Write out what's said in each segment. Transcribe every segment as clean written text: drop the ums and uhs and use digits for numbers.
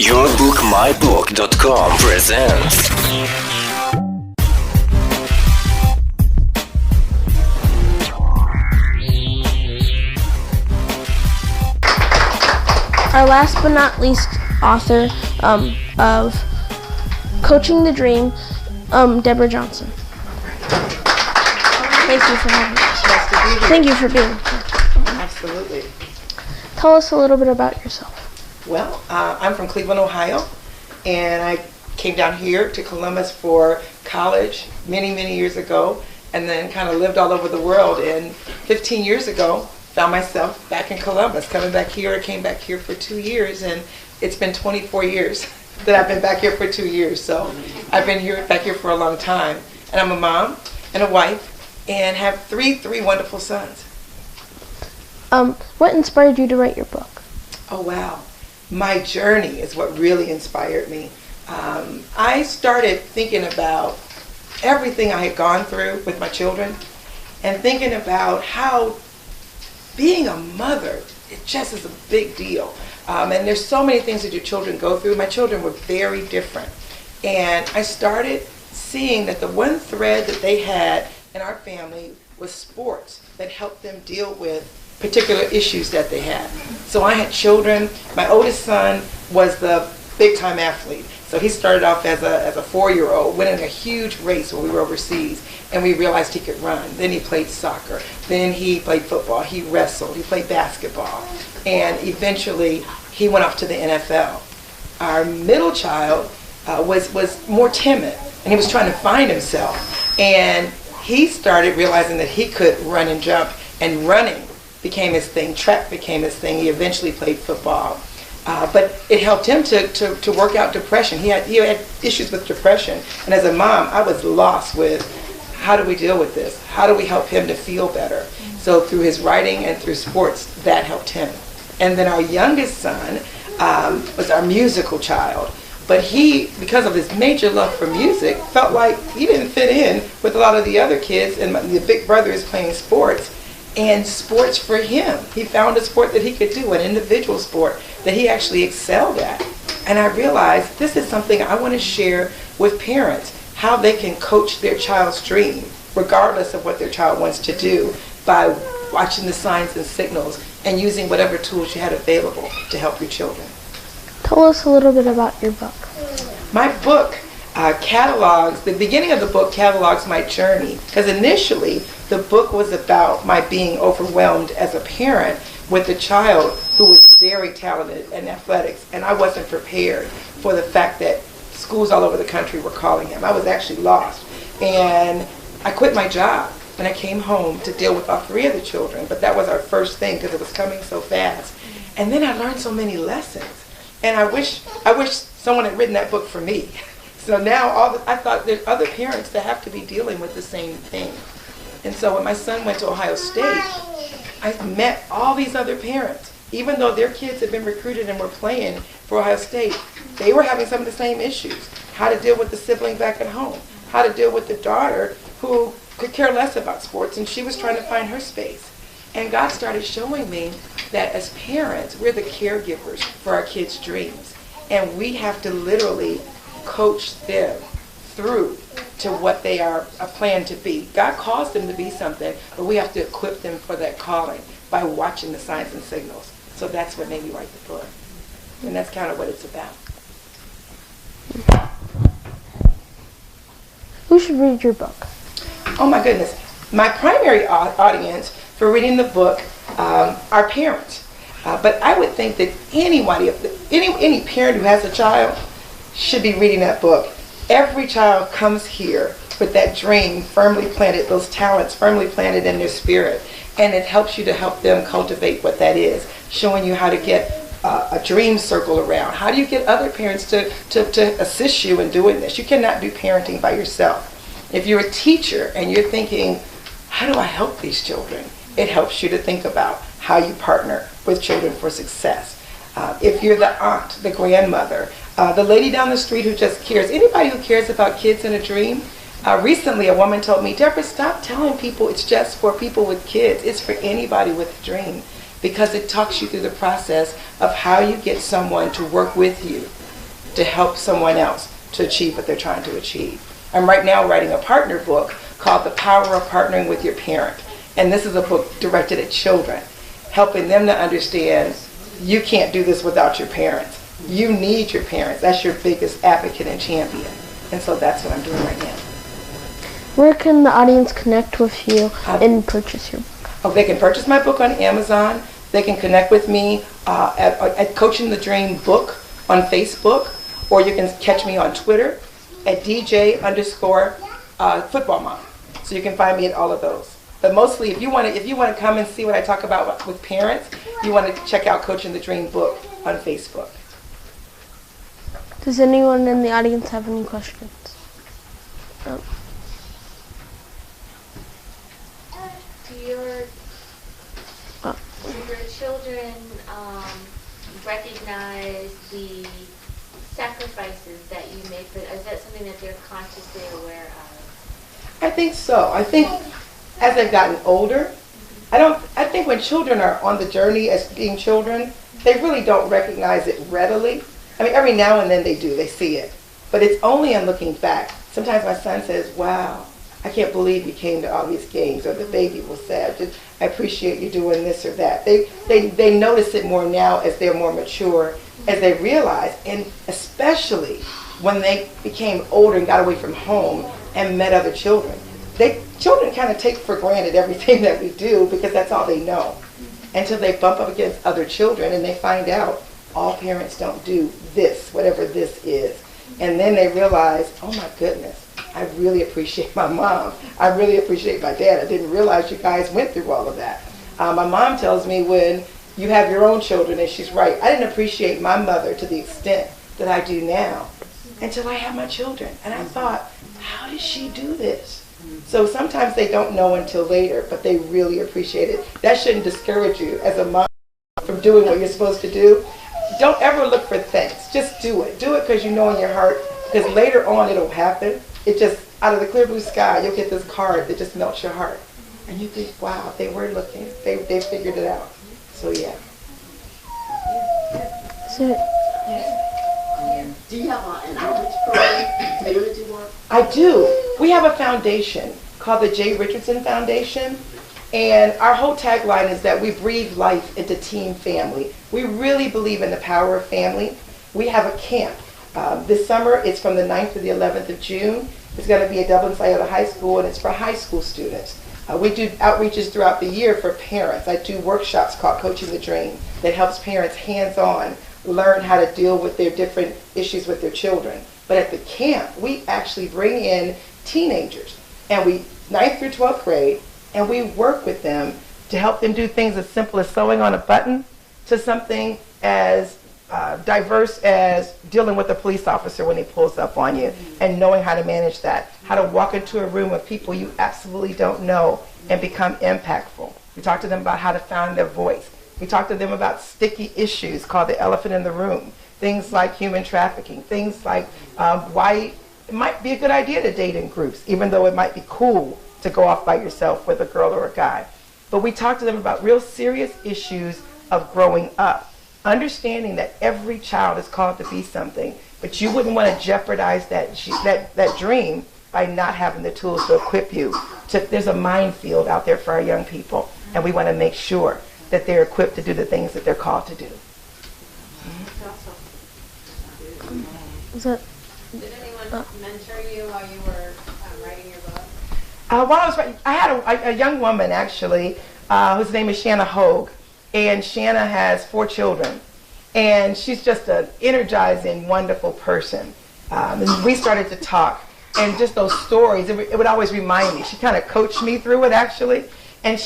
Yourbookmybook.com presents our last but not least author of Coaching the Dream, Deborah Johnson. Thank you for having us. Nice to be here. Thank you for being here. Absolutely. Tell us a little bit about yourself. Well, I'm from Cleveland, Ohio, and I came down here to Columbus for college many, many years ago, and then kind of lived all over the world. And 15 years ago, found myself back in Columbus, coming back here. I came back here for 2 years, and it's been 24 years that I've been back here for 2 years. So I've been back here for a long time. And I'm a mom and a wife, and have three wonderful sons. What inspired you to write your book? Oh, wow. My journey is what really inspired me. I started thinking about everything I had gone through with my children and thinking about how being a mother, it just is a big deal. And there's so many things that your children go through. My children were very different. And I started seeing that the one thread that they had in our family was sports that helped them deal with particular issues that they had. So I had children. My oldest son was the big-time athlete. So he started off as a 4-year-old, winning a huge race when we were overseas, and we realized he could run. Then he played soccer. Then he played football. He wrestled. He played basketball. And eventually, he went off to the NFL. Our middle child was more timid, and he was trying to find himself. And he started realizing that he could run and jump, and running became his thing. Track became his thing. He eventually played football. But it helped him to work out depression. He had issues with depression. And as a mom, I was lost with how do we deal with this? How do we help him to feel better? So through his writing and through sports, that helped him. And then our youngest son was our musical child. But he, because of his major love for music, felt like he didn't fit in with a lot of the other kids. And the big brother is playing sports. And sports for him, he found a sport that he could do, an individual sport that he actually excelled at. And I realized this is something I want to share with parents, how they can coach their child's dream, regardless of what their child wants to do, by watching the signs and signals and using whatever tools you had available to help your children. Tell us a little bit about your book. My book catalogs, the beginning of the book catalogs my journey, because initially the book was about my being overwhelmed as a parent with a child who was very talented in athletics, and I wasn't prepared for the fact that schools all over the country were calling him. I was actually lost, and I quit my job and I came home to deal with all 3 of the children, but that was our first thing because it was coming so fast. And then I learned so many lessons, and I wish someone had written that book for me. So now I thought there's other parents that have to be dealing with the same thing. And so when my son went to Ohio State, I met all these other parents. Even though their kids had been recruited and were playing for Ohio State, they were having some of the same issues. How to deal with the sibling back at home. How to deal with the daughter who could care less about sports, and she was trying to find her space. And God started showing me that as parents, we're the caregivers for our kids' dreams. And we have to literally coach them through to what they are planned to be. God calls them to be something, but we have to equip them for that calling by watching the signs and signals. So that's what made me write the book. And that's kind of what it's about. Who should read your book? Oh my goodness. My primary audience for reading the book are parents. But I would think that any parent who has a child should be reading that book. Every child comes here with that dream firmly planted, those talents firmly planted in their spirit, and it helps you to help them cultivate what that is, showing you how to get a dream circle around. How do you get other parents to assist you in doing this? You cannot do parenting by yourself. If you're a teacher and you're thinking, how do I help these children? It helps you to think about how you partner with children for success. If you're the aunt, the grandmother, the lady down the street who just cares, anybody who cares about kids and a dream. Recently, a woman told me, Deborah, stop telling people it's just for people with kids. It's for anybody with a dream, because it talks you through the process of how you get someone to work with you to help someone else to achieve what they're trying to achieve. I'm right now writing a partner book called The Power of Partnering with Your Parent. And this is a book directed at children, helping them to understand you can't do this without your parents. You need your parents. That's your biggest advocate and champion. And so that's what I'm doing right now. Where can the audience connect with you and purchase your book? Oh, they can purchase my book on Amazon. They can connect with me at Coaching the Dream Book on Facebook, or you can catch me on Twitter at DJ_football mom. So you can find me at all of those. But mostly, if you want to come and see what I talk about with parents, you want to check out Coaching the Dream Book on Facebook. Does anyone in the audience have any questions? Oh. Do your children recognize the sacrifices that you made for them? Is that something that they're consciously aware of? I think so. I think as they've gotten older, I think when children are on the journey as being children, they really don't recognize it readily. I mean, every now and then they do, they see it. But it's only in looking back. Sometimes my son says, wow, I can't believe you came to all these games, or the baby will say, I appreciate you doing this or that. They notice it more now as they're more mature, as they realize, and especially when they became older and got away from home and met other children. Children kind of take for granted everything that we do because that's all they know, until they bump up against other children and they find out all parents don't do this, whatever this is. And then they realize, oh my goodness, I really appreciate my mom. I really appreciate my dad. I didn't realize you guys went through all of that. My mom tells me when you have your own children, and she's right, I didn't appreciate my mother to the extent that I do now until I had my children. And I thought, how did she do this? So sometimes they don't know until later, but they really appreciate it. That shouldn't discourage you as a mom from doing what you're supposed to do. Don't ever look for thanks. Just do it. Do it because you know in your heart, because later on it'll happen. It just, out of the clear blue sky, you'll get this card that just melts your heart. And you think, wow, they were looking. They figured it out. So yeah. So, do you have an outreach program, community work? I do. We have a foundation called the J. Richardson Foundation. And our whole tagline is that we breathe life into team family. We really believe in the power of family. We have a camp. This summer, it's from the 9th to the 11th of June. It's going to be at Dublin Scioto High School, and it's for high school students. We do outreaches throughout the year for parents. I do workshops called Coaching the Dream that helps parents hands-on learn how to deal with their different issues with their children. But at the camp, we actually bring in teenagers, and 9th through 12th grade, and we work with them to help them do things as simple as sewing on a button to something as diverse as dealing with a police officer when he pulls up on you and knowing how to manage that, how to walk into a room of people you absolutely don't know and become impactful. We talk to them about how to find their voice. We talk to them about sticky issues called the elephant in the room, things like human trafficking, things like why it might be a good idea to date in groups, even though it might be cool to go off by yourself with a girl or a guy. But we talk to them about real serious issues of growing up, understanding that every child is called to be something, but you wouldn't want to jeopardize that dream by not having the tools to equip you. There's a minefield out there for our young people, and we want to make sure that they're equipped to do the things that they're called to do. is that, Did anyone mentor you while you were writing your book? While I was writing, I had a young woman actually whose name is Shanna Hogue, and Shanna has 4 children, and she's just an energizing, wonderful person. And we started to talk, and just those stories, it would always remind me. She kind of coached me through it actually, and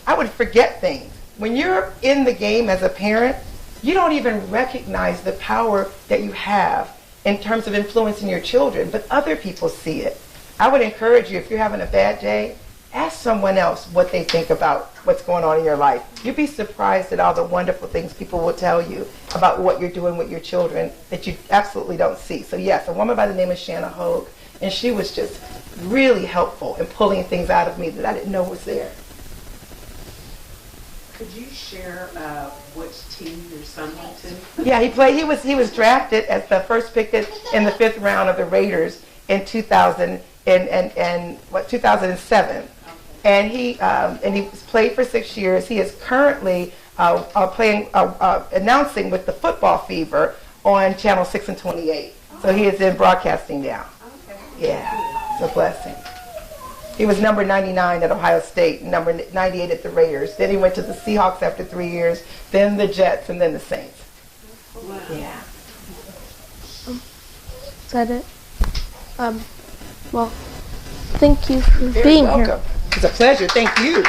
I would forget things. When you're in the game as a parent, you don't even recognize the power that you have in terms of influencing your children, but other people see it. I would encourage you, if you're having a bad day, ask someone else what they think about what's going on in your life. You'd be surprised at all the wonderful things people will tell you about what you're doing with your children that you absolutely don't see. So yes, a woman by the name of Shanna Hogue, and she was just really helpful in pulling things out of me that I didn't know was there. could you share which team your son went to? Yeah, he played. He was drafted as the first pick in the 5th round of the Raiders in 2007, and he played for 6 years. He is currently announcing with the Football Fever on Channel 6 and 28. So he is in broadcasting now. Okay. Yeah, it's a blessing. He was number 99 at Ohio State, number 98 at the Raiders. Then he went to the Seahawks after 3 years, then the Jets, and then the Saints. Wow. Yeah. Is that it? Well, thank you for being You're here. welcome. It's a pleasure. Thank you.